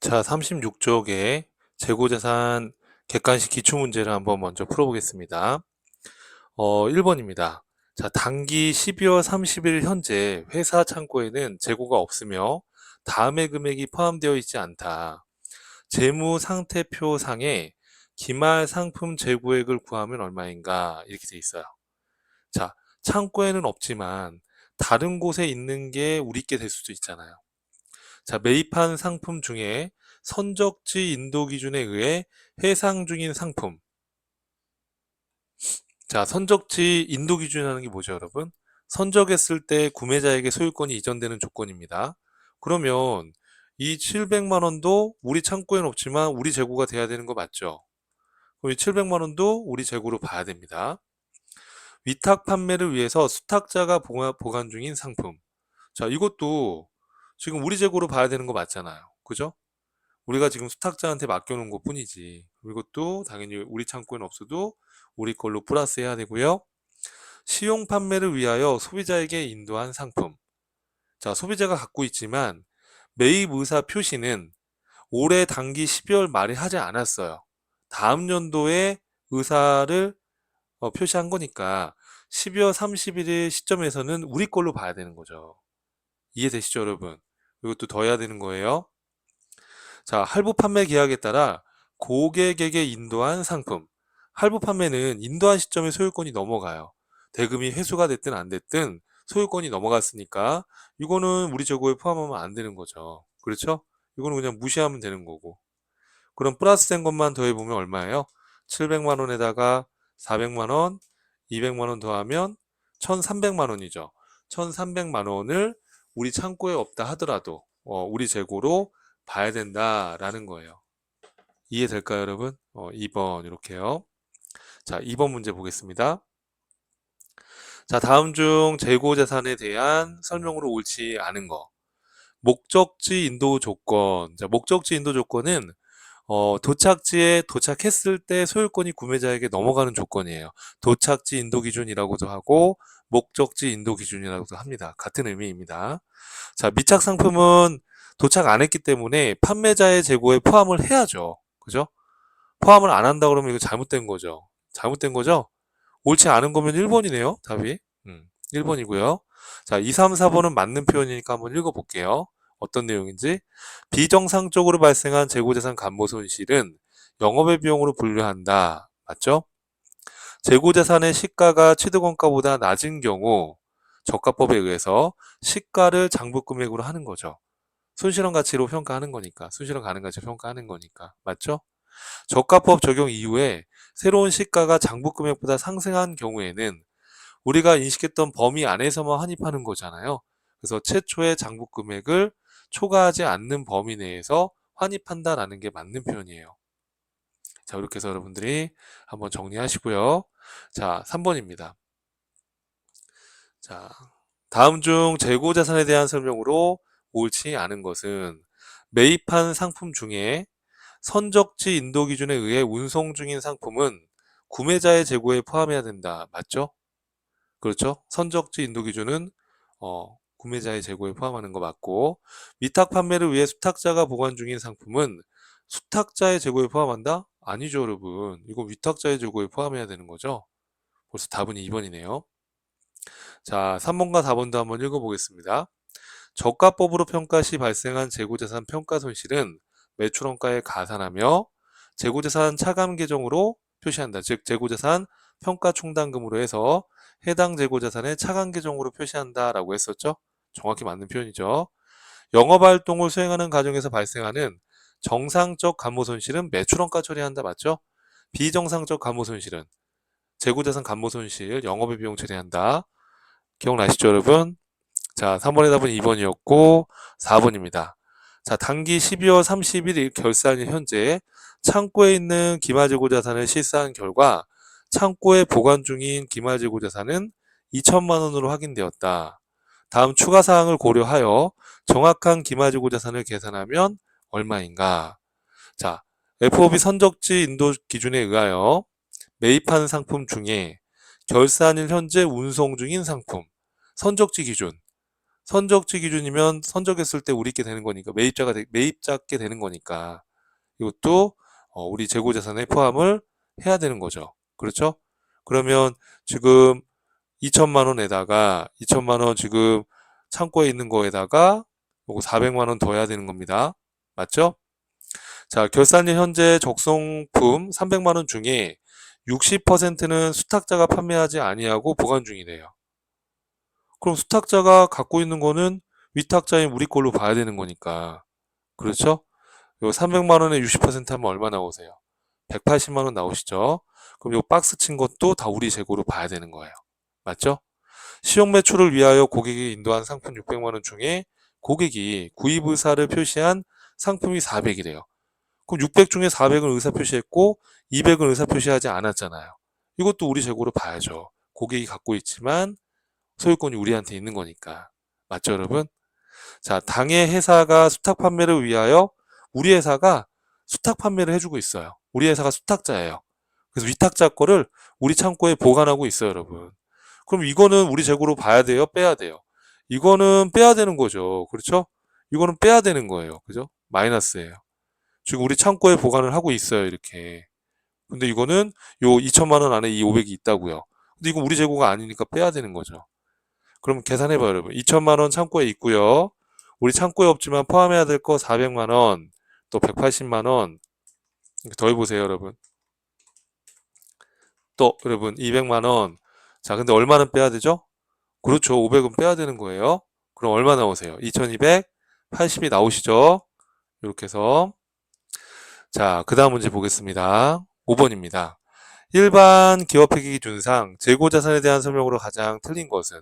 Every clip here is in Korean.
자, 36쪽의 재고자산 객관식 기출문제를 한번 먼저 풀어보겠습니다. 1번입니다. 자, 단기 12월 30일 현재 회사 창고에는 재고가 없으며 다음의 금액이 포함되어 있지 않다. 재무 상태표 상에 기말 상품 재고액을 구하면 얼마인가? 이렇게 돼 있어요. 자, 창고에는 없지만 다른 곳에 있는 게 우리께 될 수도 있잖아요. 자, 매입한 상품 중에 선적지 인도 기준에 의해 해상 중인 상품. 자, 선적지 인도 기준이라는 게 뭐죠, 여러분? 선적했을 때 구매자에게 소유권이 이전되는 조건입니다. 그러면 이 700만 원도 우리 창고에는 없지만 우리 재고가 돼야 되는 거 맞죠? 그럼 이 700만 원도 우리 재고로 봐야 됩니다. 위탁 판매를 위해서 수탁자가 보관 중인 상품. 자, 이것도 지금 우리 재고로 봐야 되는 거 맞잖아요. 그죠? 우리가 지금 수탁자한테 맡겨놓은 것 뿐이지. 이것도 당연히 우리 창고에는 없어도 우리 걸로 플러스 해야 되고요. 시용 판매를 위하여 소비자에게 인도한 상품. 자, 소비자가 갖고 있지만 매입 의사 표시는 올해 단기 12월 말에 하지 않았어요. 다음 연도에 의사를 표시한 거니까 12월 31일 시점에서는 우리 걸로 봐야 되는 거죠. 이해되시죠, 여러분? 이것도 더 해야 되는 거예요. 자, 할부 판매 계약에 따라 고객에게 인도한 상품. 할부 판매는 인도한 시점에 소유권이 넘어가요. 대금이 회수가 됐든 안 됐든 소유권이 넘어갔으니까 이거는 우리 재고에 포함하면 안 되는 거죠. 그렇죠? 이거는 그냥 무시하면 되는 거고. 그럼 플러스 된 것만 더해보면 얼마예요? 700만 원에다가 400만 원, 200만 원 더하면 1300만 원이죠. 1300만 원을 우리 창고에 없다 하더라도 우리 재고로 봐야 된다라는 거예요. 이해될까요, 여러분? 2번 이렇게요. 자, 2번 문제 보겠습니다. 자, 다음 중 재고자산에 대한 설명으로 옳지 않은 거. 목적지 인도 조건. 자, 목적지 인도 조건은 도착지에 도착했을 때 소유권이 구매자에게 넘어가는 조건이에요. 도착지 인도 기준이라고도 하고 목적지 인도 기준이라고도 합니다. 같은 의미입니다. 자, 미착 상품은 도착 안 했기 때문에 판매자의 재고에 포함을 해야죠. 그죠? 포함을 안 한다 그러면 이거 잘못된 거죠. 잘못된 거죠? 옳지 않은 거면 1번이네요. 답이. 1번이고요. 자, 2, 3, 4번은 맞는 표현이니까 한번 읽어볼게요. 어떤 내용인지. 비정상적으로 발생한 재고자산 감모 손실은 영업의 비용으로 분류한다. 맞죠? 재고자산의 시가가 취득원가보다 낮은 경우 저가법에 의해서 시가를 장부금액으로 하는 거죠. 손실원 가치로 평가하는 거니까. 손실원 가능 가치로 평가하는 거니까. 맞죠? 저가법 적용 이후에 새로운 시가가 장부금액보다 상승한 경우에는 우리가 인식했던 범위 안에서만 환입하는 거잖아요. 그래서 최초의 장부금액을 초과하지 않는 범위 내에서 환입한다라는 게 맞는 표현이에요. 자, 이렇게 해서 여러분들이 한번 정리하시고요. 자, 3번입니다. 자, 다음 중 재고자산에 대한 설명으로 옳지 않은 것은 매입한 상품 중에 선적지 인도 기준에 의해 운송 중인 상품은 구매자의 재고에 포함해야 된다. 맞죠? 그렇죠? 선적지 인도 기준은 구매자의 재고에 포함하는 거 맞고 위탁 판매를 위해 수탁자가 보관 중인 상품은 수탁자의 재고에 포함한다? 아니죠, 여러분. 이거 위탁자의 재고에 포함해야 되는 거죠. 벌써 답은 2번이네요. 자, 3번과 4번도 한번 읽어보겠습니다. 저가법으로 평가 시 발생한 재고자산 평가 손실은 매출원가에 가산하며 재고자산 차감 계정으로 표시한다. 즉 재고자산 평가 충당금으로 해서 해당 재고자산의 차감 계정으로 표시한다라고 했었죠. 정확히 맞는 표현이죠. 영업활동을 수행하는 과정에서 발생하는 정상적 감모 손실은 매출원가 처리한다. 맞죠? 비정상적 감모 손실은 재고자산 감모 손실, 영업의 비용 처리한다. 기억나시죠, 여러분? 자, 3번의 답은 2번이었고 4번입니다. 자, 단기 12월 31일 결산일 현재 창고에 있는 기말재고 자산을 실사한 결과 창고에 보관 중인 기말재고 자산은 2천만 원으로 확인되었다. 다음 추가 사항을 고려하여 정확한 기말재고 자산을 계산하면 얼마인가? 자, FOB 선적지 인도 기준에 의하여 매입한 상품 중에 결산일 현재 운송 중인 상품, 선적지 기준 선적지 기준이면 선적했을 때 우리께 되는 거니까 매입자께 되는 거니까 이것도 우리 재고자산에 포함을 해야 되는 거죠. 그렇죠? 그러면 지금 2천만 원에다가 2천만 원 지금 창고에 있는 거에다가 요거 400만 원 더 해야 되는 겁니다. 맞죠? 자, 결산일 현재 적송품 300만 원 중에 60%는 수탁자가 판매하지 아니하고 보관 중이래요. 그럼 수탁자가 갖고 있는 거는 위탁자인 우리 걸로 봐야 되는 거니까. 그렇죠? 요 300만 원에 60% 하면 얼마 나오세요? 180만 원 나오시죠? 그럼 요 박스 친 것도 다 우리 재고로 봐야 되는 거예요. 맞죠? 시용 매출을 위하여 고객이 인도한 상품 600만 원 중에 고객이 구입 의사를 표시한 상품이 400이래요. 그럼 600 중에 400은 의사 표시했고 200은 의사 표시하지 않았잖아요. 이것도 우리 재고로 봐야죠. 고객이 갖고 있지만 소유권이 우리한테 있는 거니까. 맞죠, 여러분? 자, 당해 회사가 수탁 판매를 위하여 우리 회사가 수탁 판매를 해주고 있어요. 우리 회사가 수탁자예요. 그래서 위탁자 거를 우리 창고에 보관하고 있어요, 여러분. 그럼 이거는 우리 재고로 봐야 돼요? 빼야 돼요? 이거는 빼야 되는 거죠. 그렇죠? 이거는 빼야 되는 거예요. 그죠? 마이너스예요. 지금 우리 창고에 보관을 하고 있어요, 이렇게. 근데 이거는 요 2천만 원 안에 이 500이 있다고요. 근데 이거 우리 재고가 아니니까 빼야 되는 거죠. 그럼 계산해봐요, 여러분. 2천만 원 창고에 있고요. 우리 창고에 없지만 포함해야 될 거 400만 원, 또 180만 원. 더 해보세요, 여러분. 또 여러분 200만 원. 자, 근데 얼마는 빼야 되죠? 그렇죠. 500은 빼야 되는 거예요. 그럼 얼마 나오세요? 2280이 나오시죠? 이렇게 해서 자, 그 다음 문제 보겠습니다. 5번입니다. 일반 기업회계 기준상 재고자산에 대한 설명으로 가장 틀린 것은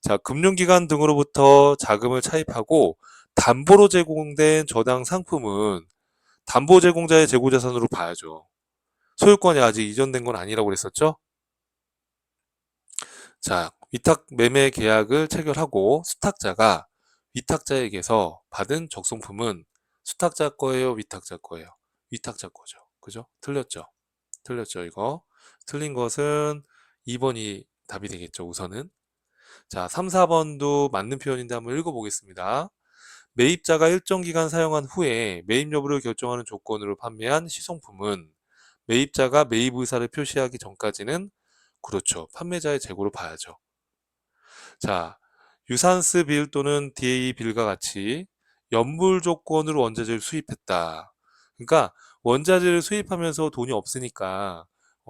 자, 금융기관 등으로부터 자금을 차입하고 담보로 제공된 저당 상품은 담보 제공자의 재고자산으로 봐야죠. 소유권이 아직 이전된 건 아니라고 그랬었죠? 자, 위탁 매매 계약을 체결하고 수탁자가 위탁자에게서 받은 적송품은 수탁자 거예요, 위탁자 거예요? 위탁자 거죠. 그죠? 틀렸죠? 틀렸죠, 이거. 틀린 것은 2번이 답이 되겠죠, 우선은. 자, 3, 4번도 맞는 표현인데 한번 읽어보겠습니다. 매입자가 일정 기간 사용한 후에 매입 여부를 결정하는 조건으로 판매한 시송품은 매입자가 매입 의사를 표시하기 전까지는 그렇죠. 판매자의 재고로 봐야죠. 자, 유산스 빌 또는 DA 빌과 같이 연불 조건으로 원자재를 수입했다. 그러니까 원자재를 수입하면서 돈이 없으니까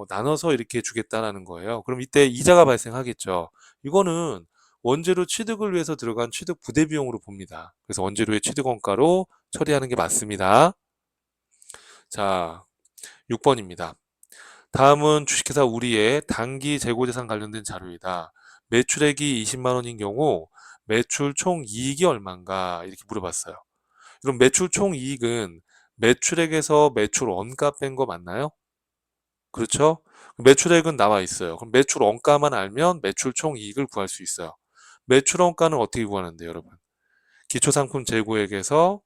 나눠서 이렇게 주겠다라는 거예요. 그럼 이때 이자가 발생하겠죠. 이거는 원재료 취득을 위해서 들어간 취득 부대 비용으로 봅니다. 그래서 원재료의 취득 원가로 처리하는 게 맞습니다. 자, 6번입니다. 다음은 주식회사 우리의 단기 재고자산 관련된 자료이다. 매출액이 20만 원인 경우 매출 총 이익이 얼마인가 이렇게 물어봤어요. 그럼 매출 총 이익은 매출액에서 매출 원가 뺀 거 맞나요? 그렇죠? 매출액은 나와 있어요. 그럼 매출 원가만 알면 매출 총 이익을 구할 수 있어요. 매출 원가는 어떻게 구하는데요, 여러분? 기초상품 재고액에서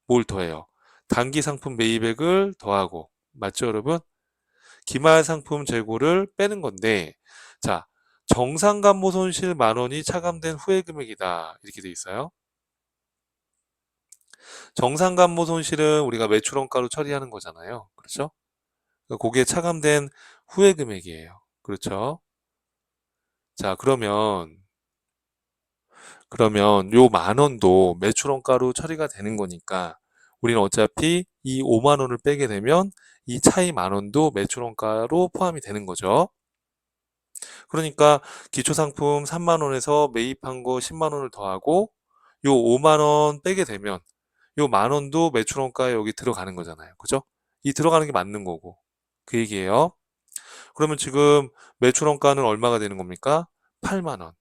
뭘 더해요? 단기 상품 매입액을 더하고 맞죠, 여러분? 기말 상품 재고를 빼는 건데 자, 정상간모 손실 만 원이 차감된 후의 금액이다. 이렇게 돼 있어요. 정상간모 손실은 우리가 매출원가로 처리하는 거잖아요. 그렇죠? 그게 차감된 후의 금액이에요. 그렇죠? 자, 그러면 요 만 원도 매출원가로 처리가 되는 거니까 우리는 어차피 이 5만 원을 빼게 되면 이 차이 만 원도 매출원가로 포함이 되는 거죠. 그러니까 기초상품 3만 원에서 매입한 거 10만 원을 더하고 요 5만 원 빼게 되면 요 만 원도 매출원가에 여기 들어가는 거잖아요. 그죠? 이 들어가는 게 맞는 거고. 그 얘기예요. 그러면 지금 매출원가는 얼마가 되는 겁니까? 8만 원.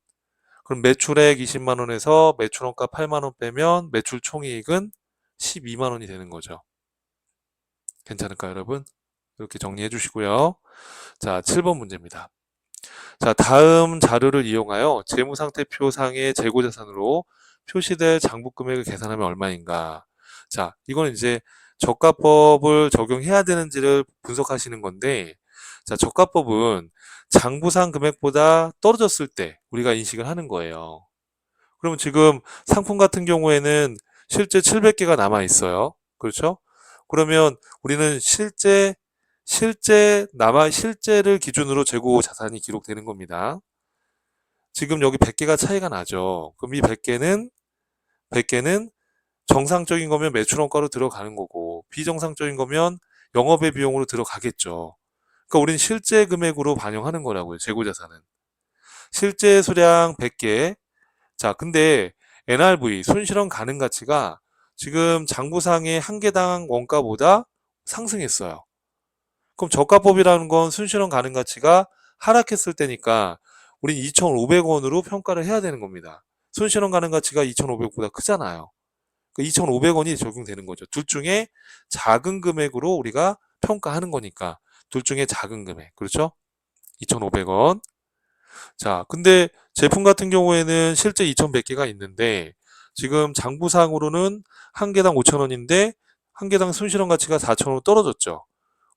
그럼 매출액 20만 원에서 매출원가 8만 원 빼면 매출 총이익은 12만 원이 되는 거죠. 괜찮을까요, 여러분? 이렇게 정리해 주시고요. 자, 7번 문제입니다. 자, 다음 자료를 이용하여 재무상태표상의 재고자산으로 표시될 장부 금액을 계산하면 얼마인가? 자, 이건 이제 저가법을 적용해야 되는지를 분석하시는 건데, 자, 저가법은 장부상 금액보다 떨어졌을 때 우리가 인식을 하는 거예요. 그러면 지금 상품 같은 경우에는 실제 700개가 남아 있어요. 그렇죠? 그러면 우리는 실제를 기준으로 재고 자산이 기록되는 겁니다. 지금 여기 100개가 차이가 나죠. 그럼 이 100개는 정상적인 거면 매출 원가로 들어가는 거고, 비정상적인 거면 영업의 비용으로 들어가겠죠. 그러니까 우린 실제 금액으로 반영하는 거라고요, 재고 자산은. 실제 수량 100개. 자, 근데 NRV, 손실원 가능 가치가 지금 장부상의 한 개당 원가보다 상승했어요. 그럼 저가법이라는 건 순실현 가능 가치가 하락했을 때니까 우린 2,500원으로 평가를 해야 되는 겁니다. 순실현 가능 가치가 2,500보다 크잖아요. 그 2,500원이 적용되는 거죠. 둘 중에 작은 금액으로 우리가 평가하는 거니까. 둘 중에 작은 금액. 그렇죠? 2,500원. 자, 근데 제품 같은 경우에는 실제 2,100개가 있는데 지금 장부상으로는 한 개당 5,000원인데 한 개당 순실현 가치가 4,000원으로 떨어졌죠.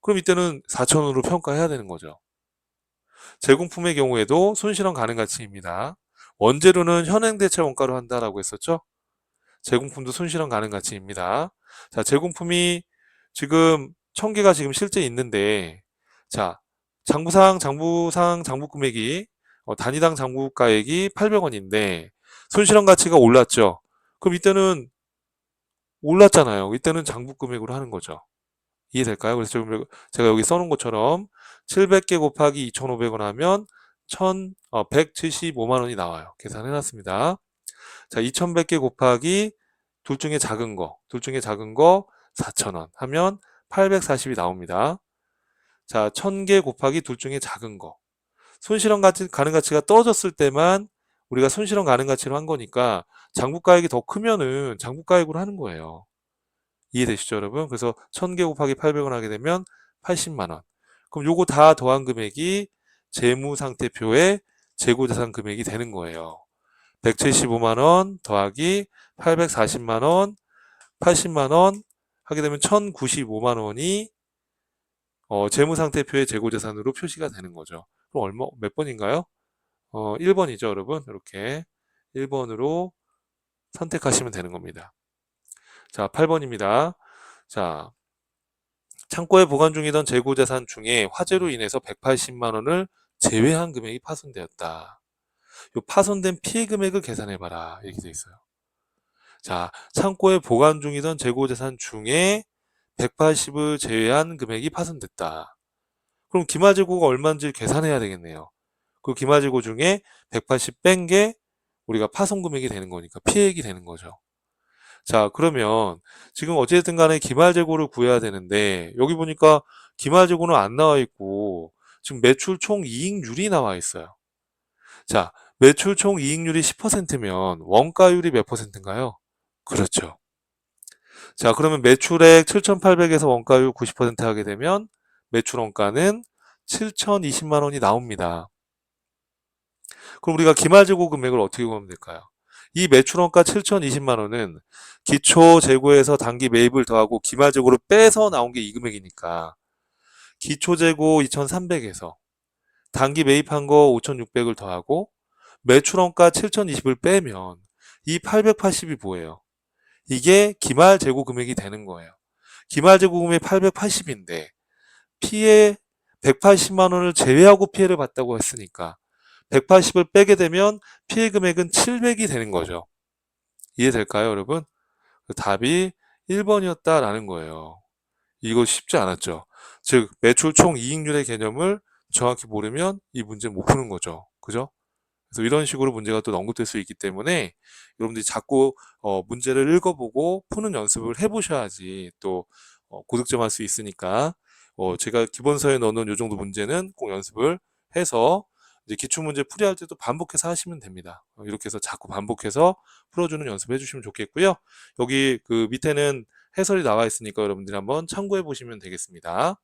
그럼 이때는 4,000원으로 평가해야 되는 거죠. 제공품의 경우에도 손실현 가능 가치입니다. 원재료는 현행 대체 원가로 한다라고 했었죠. 제공품도 손실현 가능 가치입니다. 자, 제공품이 지금 1000개가 지금 실제 있는데, 자, 장부 금액이, 단위당 장부가액이 800원인데, 손실현 가치가 올랐죠. 그럼 이때는 올랐잖아요. 이때는 장부 금액으로 하는 거죠. 이해될까요? 그래서 지금 제가 여기 써놓은 것처럼 700개 곱하기 2,500원 하면 175만 원이 나와요. 계산해놨습니다. 자, 2,100개 곱하기 둘 중에 작은 거 4,000원 하면 840이 나옵니다. 자, 1,000개 곱하기 둘 중에 작은 거. 손실현 가능 가치가 떨어졌을 때만 우리가 손실현 가능 가치로 한 거니까 장부가액이 더 크면은 장부가액으로 하는 거예요. 이해되시죠, 여러분? 그래서 1,000개 곱하기 800원 하게 되면 80만 원. 그럼 요거 다 더한 금액이 재무상태표의 재고자산 금액이 되는 거예요. 175만 원 더하기 840만 원, 80만 원 하게 되면 1,095만 원이 재무상태표의 재고자산으로 표시가 되는 거죠. 그럼 몇 번인가요? 1번이죠, 여러분. 이렇게 1번으로 선택하시면 되는 겁니다. 자, 8번입니다. 자, 창고에 보관 중이던 재고자산 중에 화재로 인해서 180만 원을 제외한 금액이 파손되었다. 이 파손된 피해 금액을 계산해봐라. 이렇게 돼 있어요. 자, 창고에 보관 중이던 재고자산 중에 180을 제외한 금액이 파손됐다. 그럼 기말재고가 얼마인지 계산해야 되겠네요. 그 기말재고 중에 180 뺀 게 우리가 파손 금액이 되는 거니까 피해액이 되는 거죠. 자, 그러면 지금 어쨌든 간에 기말재고를 구해야 되는데 여기 보니까 기말재고는 안 나와 있고 지금 매출 총 이익률이 나와 있어요. 자, 매출 총 이익률이 10%면 원가율이 몇 %인가요? 그렇죠. 자, 그러면 매출액 7,800에서 원가율 90% 하게 되면 매출 원가는 7,020만 원이 나옵니다. 그럼 우리가 기말재고 금액을 어떻게 구하면 될까요? 이 매출원가 7,020만 원은 기초 재고에서 단기 매입을 더하고 기말재고를 빼서 나온 게 이 금액이니까 기초 재고 2,300에서 단기 매입한 거 5,600을 더하고 매출원가 7,020을 빼면 이 880이 뭐예요? 이게 기말재고 금액이 되는 거예요. 기말재고 금액이 880인데 피해 180만 원을 제외하고 피해를 봤다고 했으니까 180을 빼게 되면 피해 금액은 700이 되는 거죠. 이해될까요, 여러분? 답이 1번이었다라는 거예요. 이거 쉽지 않았죠. 즉, 매출 총 이익률의 개념을 정확히 모르면 이 문제 못 푸는 거죠. 그죠? 그래서 이런 식으로 문제가 또 언급될 수 있기 때문에 여러분들이 자꾸 문제를 읽어보고 푸는 연습을 해보셔야지 또 고득점할 수 있으니까 제가 기본서에 넣어놓은 이 정도 문제는 꼭 연습을 해서 이제 기출문제 풀이할 때도 반복해서 하시면 됩니다. 이렇게 해서 자꾸 반복해서 풀어주는 연습을 해주시면 좋겠고요. 여기 그 밑에는 해설이 나와 있으니까 여러분들이 한번 참고해 보시면 되겠습니다.